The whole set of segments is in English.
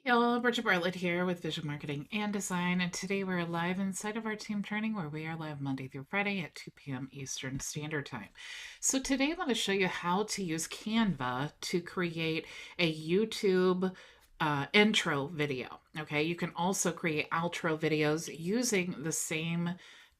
Hello, Bridget Bartlett here with Visual Marketing and Design, and today we're live inside of our team training where we are live Monday through Friday at 2 p.m. Eastern Standard Time. So today I want to show you how to use Canva to create a YouTube intro video. Okay, you can also create outro videos using the same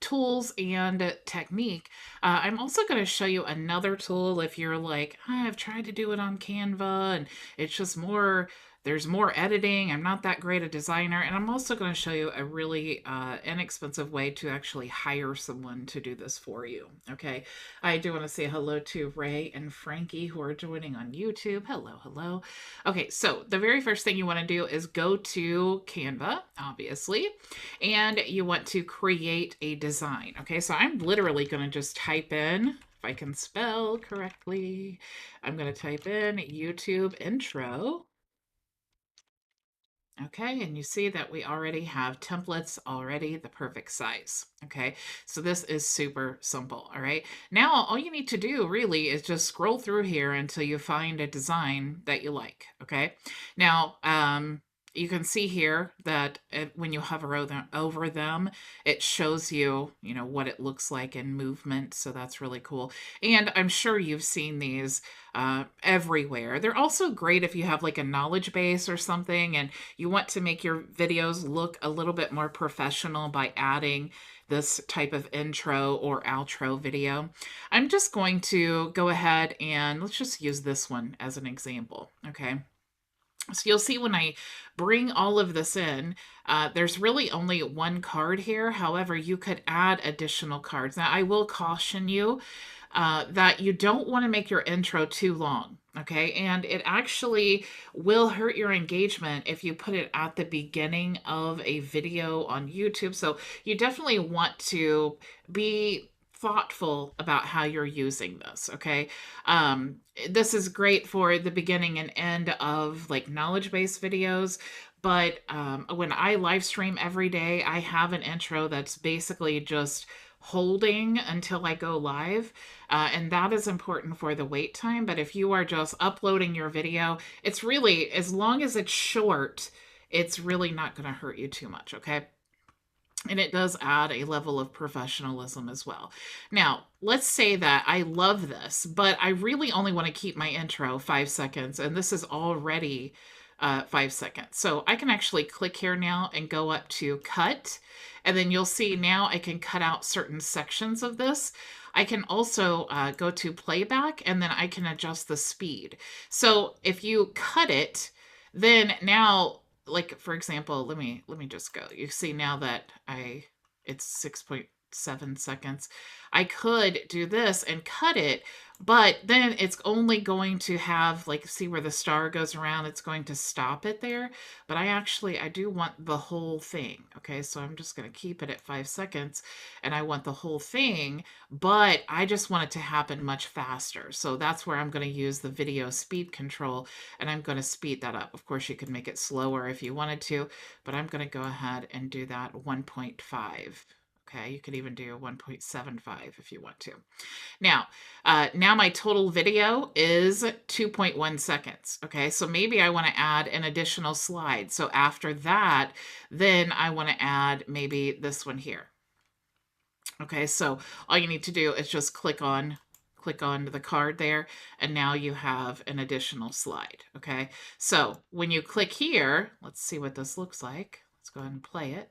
tools and technique. I'm also going to show you another tool if you're like, I've tried to do it on Canva and it's just more, there's more editing. I'm not that great a designer. And I'm also going to show you a really inexpensive way to actually hire someone to do this for you. Okay. I do want to say hello to Ray and Frankie who are joining on YouTube. Hello, hello. Okay. So the very first thing you want to do is go to Canva, obviously, and you want to create a design. Okay. So I'm literally going to just type in, if I can spell correctly, I'm going to type in YouTube intro. Okay, and you see that we already have templates already the perfect size. Okay, so this is super simple. All right, now all you need to do really is just scroll through here until you find a design that you like. Okay, now you can see here that when you hover over them, it shows you, what it looks like in movement. So that's really cool. And I'm sure you've seen these everywhere. They're also great if you have like a knowledge base or something and you want to make your videos look a little bit more professional by adding this type of intro or outro video. I'm just going to go ahead and let's just use this one as an example. Okay. So you'll see when I bring all of this in, there's really only one card here. However, you could add additional cards. Now, I will caution you that you don't want to make your intro too long. Okay, and it actually will hurt your engagement if you put it at the beginning of a video on YouTube. So you definitely want to be thoughtful about how you're using this. Okay, this is great for the beginning and end of like knowledge-based videos. But when I live stream every day, I have an intro that's basically just holding until I go live. And that is important for the wait time. But if you are just uploading your video, it's really, as long as it's short, it's really not going to hurt you too much. Okay. And it does add a level of professionalism as well. Now, let's say that I love this, but I really only want to keep my intro 5 seconds, and this is already 5 seconds. So I can actually click here now and go up to cut, and then you'll see now I can cut out certain sections of this. I can also go to playback, and then I can adjust the speed. So if you cut it, then now, like for example, let me just go. You see now that it's 6.7 seconds. I could do this and cut it, but then it's only going to have, like, see where the star goes around, it's going to stop it there. But I do want the whole thing. Okay, so I'm just going to keep it at 5 seconds and I want the whole thing, but I just want it to happen much faster. So that's where I'm going to use the video speed control and I'm going to speed that up. Of course, you could make it slower if you wanted to, but I'm going to go ahead and do that 1.5. Okay, you could even do 1.75 if you want to. Now, now my total video is 2.1 seconds. Okay, so maybe I want to add an additional slide. So after that, then I want to add maybe this one here. Okay, so all you need to do is just click on the card there, and now you have an additional slide. Okay, so when you click here, let's see what this looks like. Let's go ahead and play it.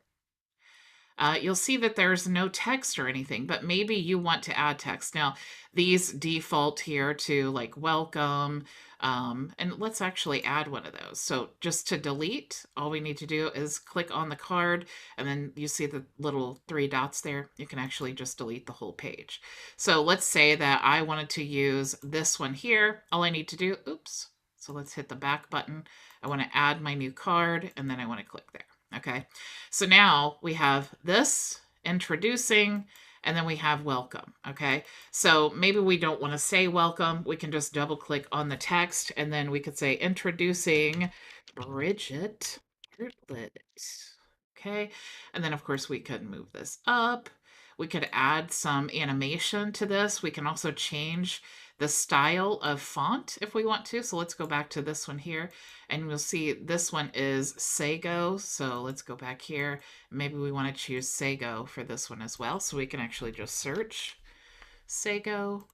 You'll see that there's no text or anything, but maybe you want to add text. Now, these default here to like welcome, and let's actually add one of those. So just to delete, all we need to do is click on the card, and then you see the little 3 dots there. You can actually just delete the whole page. So let's say that I wanted to use this one here. All I need to do, oops, so let's hit the back button. I want to add my new card, and then I want to click there. Okay, so now we have this introducing, and then we have welcome. Okay, so maybe we don't want to say welcome. We can just double click on the text, and then we could say introducing Bridget. Okay, and then of course we could move this up. We could add some animation to this. We can also change the style of font if we want to. So let's go back to this one here, and we'll see this one is Sago. So let's go back here. Maybe we want to choose Sago for this one as well. So we can actually just search Sago.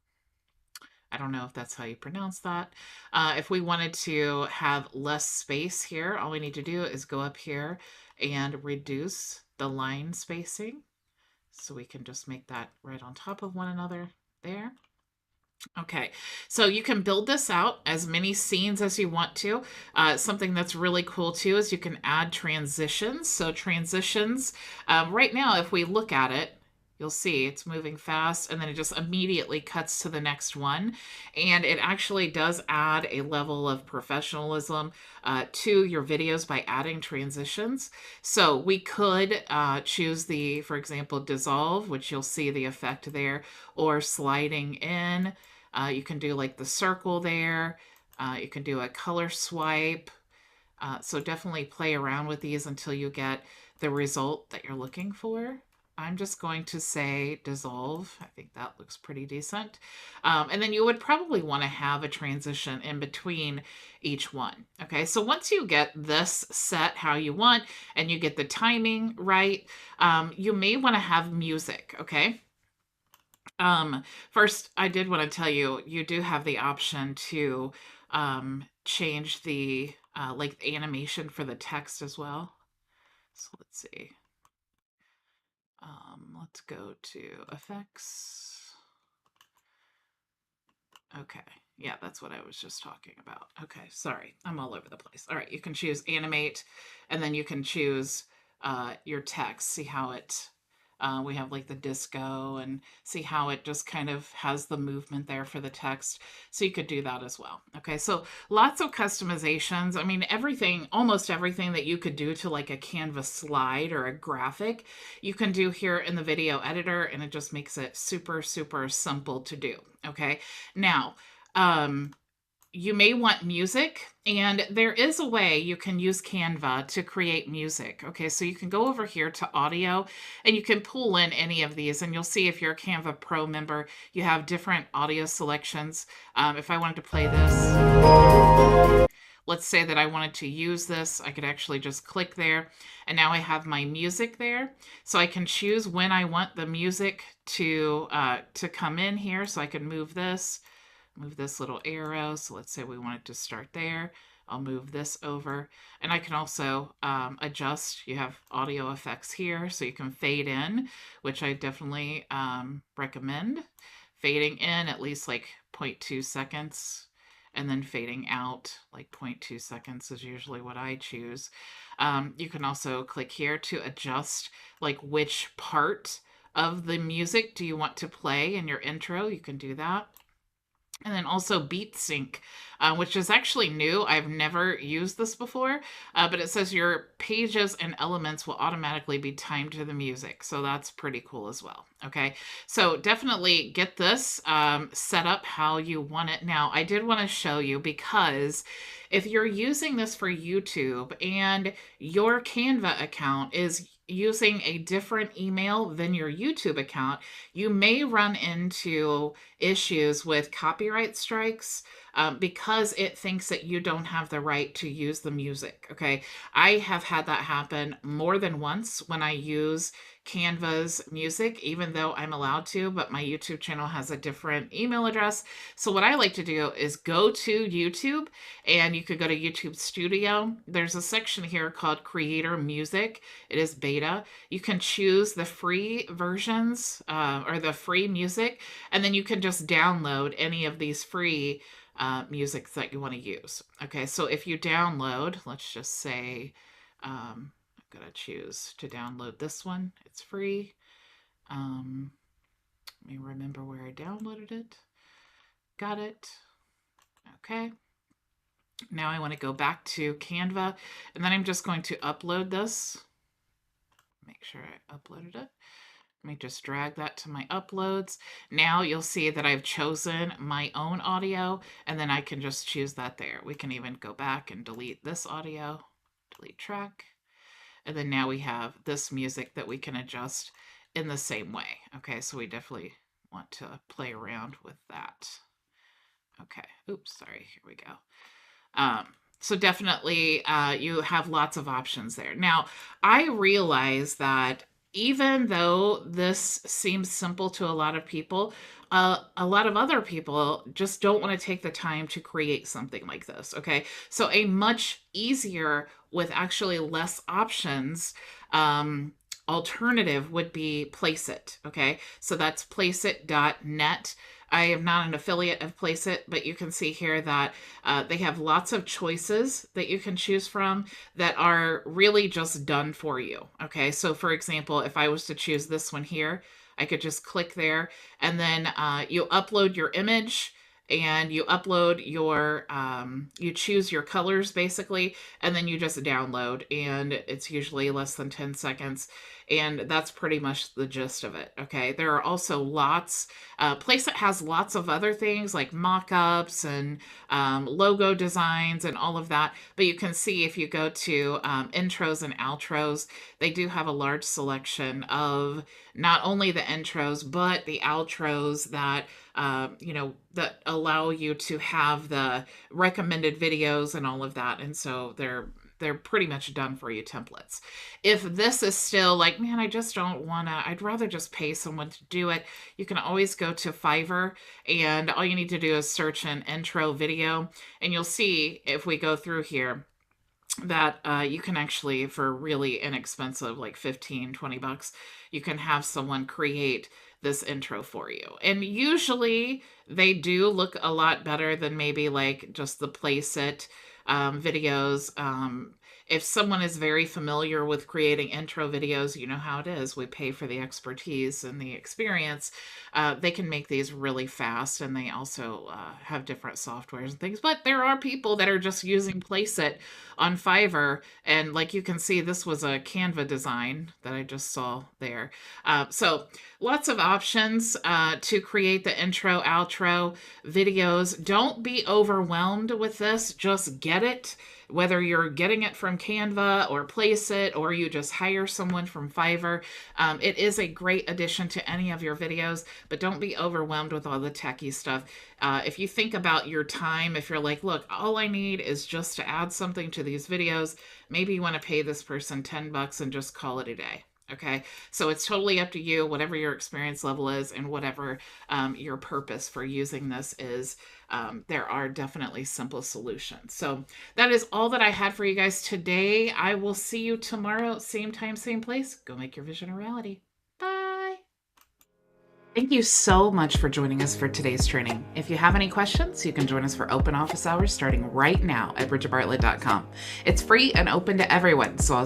I don't know if that's how you pronounce that. If we wanted to have less space here, all we need to do is go up here and reduce the line spacing. So we can just make that right on top of one another there. Okay, so you can build this out as many scenes as you want to. Something that's really cool too is you can add transitions. So transitions, right now, if we look at it, you'll see it's moving fast and then it just immediately cuts to the next one. And it actually does add a level of professionalism to your videos by adding transitions. So we could choose the, for example, dissolve, which you'll see the effect there, or sliding in. You can do like the circle there. You can do a color swipe. So definitely play around with these until you get the result that you're looking for. I'm just going to say dissolve. I think that looks pretty decent. And then you would probably want to have a transition in between each one. Okay, so once you get this set how you want and you get the timing right, you may want to have music, okay? First, I did want to tell you, you do have the option to change the like animation for the text as well. So let's see. Let's go to effects. Okay. Yeah, that's what I was just talking about. Okay, sorry. I'm all over the place. All right, you can choose animate, and then you can choose your text. See how it, we have like the disco, and see how it just kind of has the movement there for the text. So you could do that as well. Okay, so lots of customizations. I mean, everything, almost everything that you could do to like a Canva slide or a graphic, you can do here in the video editor, and it just makes it super, super simple to do. Okay, now, you may want music, and there is a way you can use Canva to create music. Okay, so you can go over here to audio and you can pull in any of these, and you'll see if you're a Canva Pro member, you have different audio selections. If I wanted to play this, let's say that I wanted to use this, I could actually just click there, and now I have my music there. So I can choose when I want the music to come in here. So I can move this little arrow. So let's say we want it to start there. I'll move this over, and I can also adjust. You have audio effects here, so you can fade in, which I definitely recommend. Fading in at least like 0.2 seconds, and then fading out like 0.2 seconds is usually what I choose. You can also click here to adjust like which part of the music do you want to play in your intro. You can do that. And then also beat sync, which is actually new. I've never used this before, but it says your pages and elements will automatically be timed to the music. So that's pretty cool as well. Okay, so definitely get this set up how you want it. Now, I did want to show you, because if you're using this for YouTube and your Canva account is using a different email than your YouTube account, you may run into issues with copyright strikes because it thinks that you don't have the right to use the music. Okay, I have had that happen more than once when I use Canva's music, even though I'm allowed to, but my YouTube channel has a different email address. So what I like to do is go to YouTube, and you could go to YouTube Studio. There's a section here called Creator Music. It is beta. You can choose the free versions or the free music, and then you can just download any of these free music that you want to use. Okay, so if you download, let's just say, I'm going to choose to download this one. It's free. Let me remember where I downloaded it. Got it. Okay. Now I want to go back to Canva, and then I'm just going to upload this. Make sure I uploaded it. Let me just drag that to my uploads. Now you'll see that I've chosen my own audio, and then I can just choose that there. We can even go back and delete this audio, delete track. And then now we have this music that we can adjust in the same way. Okay, so we definitely want to play around with that. Okay. Oops, sorry. Here we go. So definitely, you have lots of options there. Now, I realize that even though this seems simple to a lot of people, a lot of other people just don't want to take the time to create something like this. Okay. So a much easier with actually less options, um, alternative would be Placeit. Okay. So that's placeit.net. I am not an affiliate of Placeit, but you can see here that they have lots of choices that you can choose from that are really just done for you. Okay, so for example, if I was to choose this one here, I could just click there, and then you upload your image, and you upload your you choose your colors basically, and then you just download, and it's usually less than 10 seconds, and that's pretty much the gist of it. Okay, there are also lots, Placeit has lots of other things like mock-ups and logo designs and all of that, but you can see if you go to intros and outros, they do have a large selection of not only the intros but the outros that that allow you to have the recommended videos and all of that. And so they're pretty much done for you templates. If this is still like, man, I just don't want to, I'd rather just pay someone to do it, you can always go to Fiverr, and all you need to do is search an intro video, and you'll see if we go through here that you can actually, for really inexpensive, like 15-20 bucks, you can have someone create this intro for you. And usually they do look a lot better than maybe like just the Placeit videos. If someone is very familiar with creating intro videos, you know how it is. We pay for the expertise and the experience. They can make these really fast, and they also have different softwares and things. But there are people that are just using Placeit on Fiverr, and like you can see, this was a Canva design that I just saw there. So lots of options to create the intro, outro videos. Don't be overwhelmed with this. Just get it. Whether you're getting it from Canva or Placeit, or you just hire someone from Fiverr, it is a great addition to any of your videos, but don't be overwhelmed with all the techie stuff. If you think about your time, if you're like, look, all I need is just to add something to these videos, maybe you want to pay this person 10 bucks and just call it a day. Okay, so it's totally up to you, whatever your experience level is and whatever your purpose for using this is. There are definitely simple solutions. So that is all that I had for you guys today. I will see you tomorrow, same time, same place. Go make your vision a reality. Bye. Thank you so much for joining us for today's training. If you have any questions, you can join us for open office hours starting right now at bridgetbartlett.com. It's free and open to everyone, so I'll